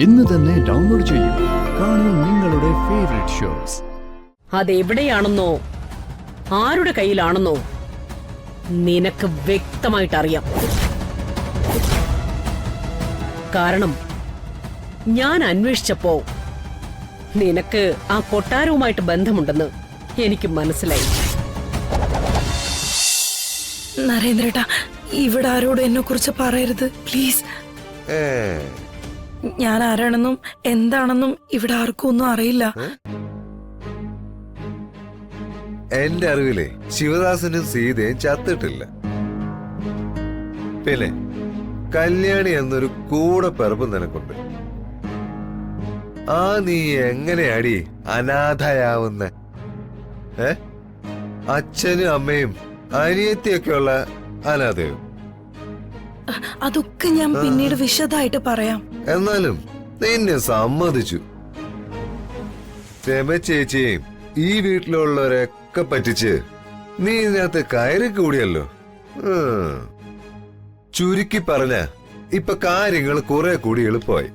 ഇന്ന് തന്നെ ഡൗൺലോഡ് ചെയ്യൂ. കാണൂ നിങ്ങളുടെ ഫേവറേറ്റ് ഷോസ്. അതെവിടെയാണെന്നോ ആരുടെ കയ്യിലാണെന്നോ നിനക്ക് വ്യക്തമായിട്ട് അറിയാം. കാരണം ഞാൻ അന്വേഷിച്ചപ്പോ നിനക്ക് ആ കൊട്ടാരവുമായിട്ട് ബന്ധമുണ്ടെന്ന് എനിക്ക് മനസ്സിലായി. നരേന്ദ്രേട്ടാ, ഇവിടെ ആരോടും എന്നെ കുറിച്ച് പറയരുത് പ്ലീസ്. ഞാൻ ആരാണെന്നും എന്താണെന്നും ഇവിടെ ആർക്കും ഒന്നും അറിയില്ല. എന്റെ അറിവിലെ ശിവദാസനും സീതയും ചത്തിട്ടില്ല. പിന്നെ കല്യാണി എന്നൊരു കൂടെ പിറപ്പ് നിനക്കുണ്ട്. ആ നീ എങ്ങനെയാടി അനാഥയാവുന്ന? അച്ഛനും അമ്മയും അനിയത്തിയൊക്കെയുള്ള അനാഥയും. അതൊക്കെ ഞാൻ പിന്നീട് വിശദമായിട്ട് പറയാം. എന്നാലും നിന്നെ സമ്മതിച്ചു. രമ ചേച്ചിയെയും ഈ വീട്ടിലുള്ളവരൊക്കെ പറ്റിച്ച് നീ ഇതിനകത്ത് കയറി കൂടിയല്ലോ. ചുരുക്കി പറഞ്ഞ ഇപ്പൊ കാര്യങ്ങൾ കുറെ കൂടി എളുപ്പമായി.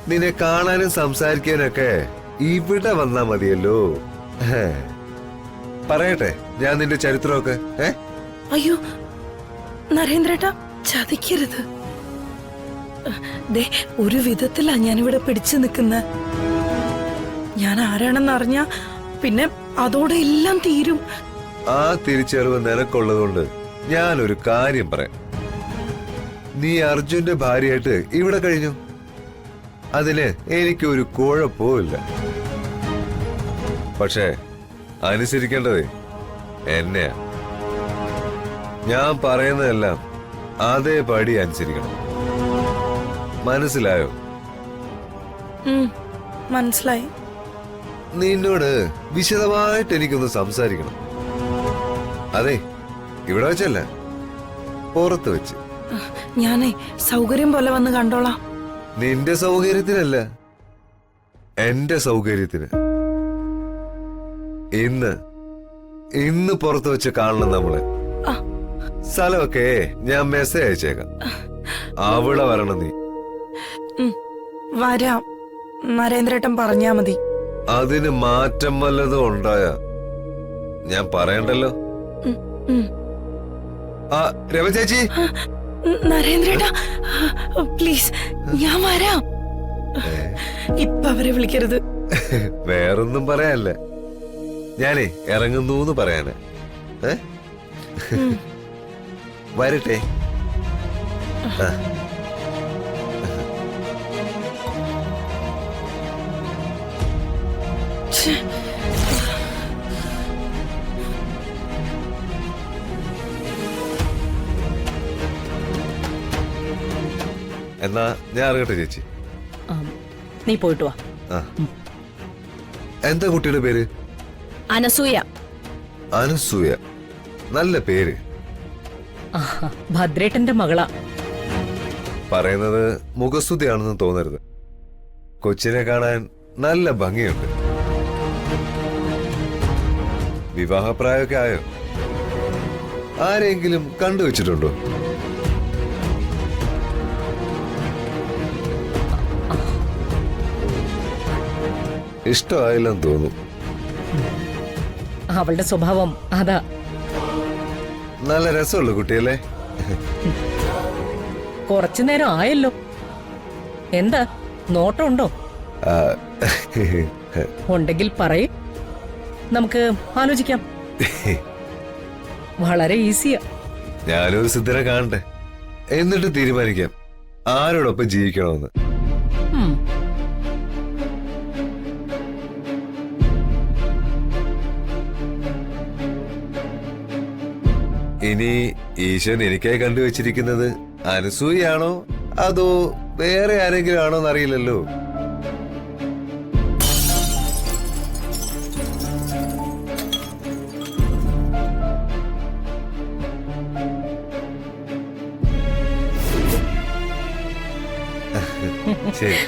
നിന്നെ കാണാനും സംസാരിക്കാനൊക്കെ ഇവിടെ വന്നാ മതിയല്ലോ. പറയട്ടെ ഞാൻ നിന്റെ ചരിത്രമൊക്കെ? അയ്യോ നരേന്ദ്രേട്ടാ, ചതിക്കരുത്. ഒരു വിധത്തിലാ ഞാനിവിടെ പിടിച്ചു നിൽക്കുന്ന. ഞാൻ ആരാണെന്ന് അറിഞ്ഞ പിന്നെ അതോടെ എല്ലാം തീരും. ആ തിരിച്ചറിവ് നിനക്കുള്ളതുകൊണ്ട് ഞാനൊരു കാര്യം പറയാം. നീ അർജുന്റെ ഭാര്യയായിട്ട് ഇവിടെ കഴിഞ്ഞു. അതിന് എനിക്കൊരു കുഴപ്പവുമില്ല. പക്ഷേ അനുസരിക്കേണ്ടത് എന്നെയാ. ഞാൻ പറയുന്നതെല്ലാം അതേപടി അനുസരിക്കണം. മനസ്സിലായോ? മനസ്സിലായി. നിന്നോട് വിശദമായിട്ട് എനിക്കൊന്ന് സംസാരിക്കണം. അതെ, ഇവിടെ വെച്ചല്ല, പുറത്ത് വെച്ച്. ഞാനേ സൗകര്യം പോലെ വന്ന് കണ്ടോളാം. നിന്റെ സൗകര്യത്തിനല്ല, എന്റെ സൗകര്യത്തിന്. ഇന്ന് പുറത്ത് വെച്ച് കാണണം നമ്മള്. സ്ഥലമൊക്കെ ഞാൻ മെസ്സേജ് അയച്ചേക്കാം. അവിടെ വരണം നീ. വരാം, നരേന്ദ്രേട്ടൻ പറഞ്ഞാ മതി. അതിന് മാറ്റം വല്ലതും ഉണ്ടായ ഞാൻ പറയണ്ടല്ലോ. ആ രമ ചേച്ചി, നരേന്ദ്രേട്ടാ പ്ലീസ്, ഞാൻ വരാം. ഇപ്പൊ അവരെ വിളിക്കരുത്. വേറൊന്നും പറയാനല്ല, ഞാനേ ഇറങ്ങുന്നു പറയാന്. വരട്ടെ. എന്നാ ഞാൻ അറിയട്ടെ ചേച്ചി. നീ പോയിട്ട് വാ. എന്താ കുട്ടിയുടെ പേര്? അനസൂയ. അനസൂയ, നല്ല പേര്. ഭദ്രേട്ടന്റെ മകളാ. പറയുന്നത് മുഖസ്തുതിയാണെന്ന് തോന്നരുത്. കൊച്ചിനെ കാണാൻ നല്ല ഭംഗിയുണ്ട്. വിവാഹപ്രായമൊക്കെ ആയോ? ആരെങ്കിലും കണ്ടുവച്ചിട്ടുണ്ടോ? ഇഷ്ടമായില്ലെന്ന് തോന്നും. അവളുടെ സ്വഭാവം അതാ. നല്ല രസമുള്ള കുട്ടിയല്ലേ? കുറച്ചു നേരം ആയല്ലോ. എന്താ നോട്ടമുണ്ടോ? ഉണ്ടെങ്കിൽ പറയ്, നമുക്ക് ആലോചിക്കാം. വളരെ ഈസിയാ. ഞാനൊരു സിദ്ധനെ കാണട്ടെ, എന്നിട്ട് തീരുമാനിക്കാം ആരോടൊപ്പം ജീവിക്കണമെന്ന്. ഇനി ഈശ്വരൻ എനിക്കായി കണ്ടുവച്ചിരിക്കുന്നത് അനസൂയാണോ അതോ വേറെ ആരെങ്കിലും ആണോ എന്നറിയില്ലല്ലോ. ശരി.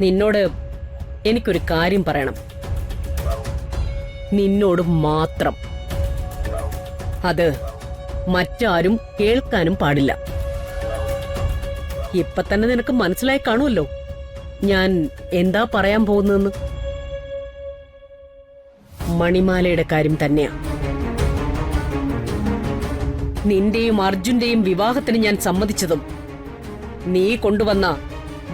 നിന്നോട് എനിക്കൊരു കാര്യം പറയണം. നിന്നോട് മാത്രം. അത് മറ്റാരും കേൾക്കാനും പാടില്ല. ഇപ്പൊ തന്നെ നിനക്ക് മനസ്സിലായി കാണുമല്ലോ ഞാൻ എന്താ പറയാൻ പോകുന്നതെന്ന്. മണിമാലയുടെ കാര്യം തന്നെയാ. നിന്റെയും അർജുന്റെയും വിവാഹത്തിന് ഞാൻ സമ്മതിച്ചതും നീ കൊണ്ടുവന്ന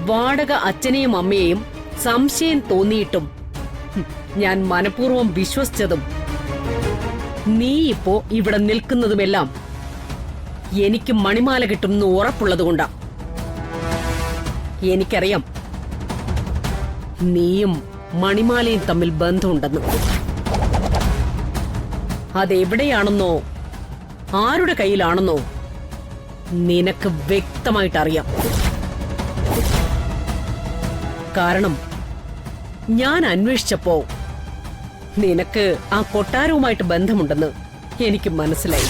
വാടക അച്ഛനെയും അമ്മയെയും സംശയം തോന്നിയിട്ടും ഞാൻ മനഃപൂർവ്വം വിശ്വസിച്ചതും നീ ഇപ്പോ ഇവിടെ നിൽക്കുന്നതുമെല്ലാം എനിക്ക് മണിമാല കിട്ടുമെന്ന് ഉറപ്പുള്ളതുകൊണ്ടാ. എനിക്കറിയാം നീയും മണിമാലയും തമ്മിൽ ബന്ധമുണ്ടെന്ന്. അതെവിടെയാണെന്നോ ആരുടെ കയ്യിലാണെന്നോ നിനക്ക് വ്യക്തമായിട്ടറിയാം. കാരണം ഞാൻ അന്വേഷിച്ചപ്പോ നിനക്ക് ആ കൊട്ടാരവുമായിട്ട് ബന്ധമുണ്ടെന്ന് എനിക്ക് മനസ്സിലായി.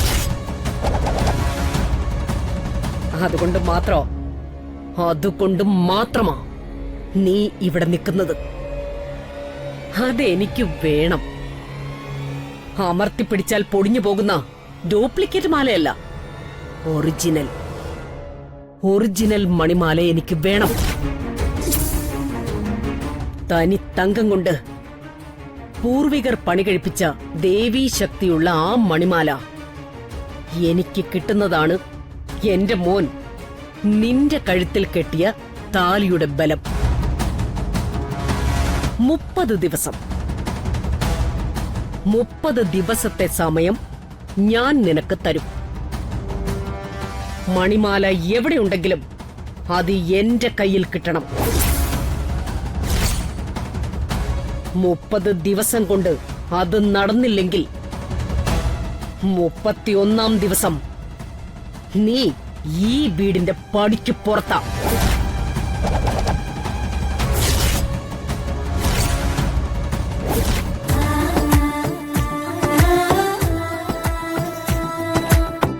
അതുകൊണ്ട് മാത്രമാ നീ ഇവിടെ നിൽക്കുന്നത്. അതെനിക്ക് വേണം. അമർത്തിപ്പിടിച്ചാൽ പൊടിഞ്ഞു പോകുന്ന ഡ്യൂപ്ലിക്കേറ്റ് മാലയല്ല, ഒറിജിനൽ മണിമാല എനിക്ക് വേണം. തനി തങ്കം കൊണ്ട് പൂർവികർ പണി കഴിപ്പിച്ച ദേവീ ശക്തിയുള്ള ആ മണിമാല എനിക്ക് കിട്ടുന്നതാണ് എന്റെ മോൻ നിന്റെ കഴുത്തിൽ കെട്ടിയ താലിയുടെ ബലം. 30 ദിവസത്തെ സമയം ഞാൻ നിനക്ക് തരും. മണിമാല എവിടെയുണ്ടെങ്കിലും അത് എന്റെ കയ്യിൽ കിട്ടണം. 30 ദിവസം കൊണ്ട് അത് നടന്നില്ലെങ്കിൽ 31-ാം ദിവസം നീ ഈ വീടിന്റെ പടിക്ക് പുറത്താ.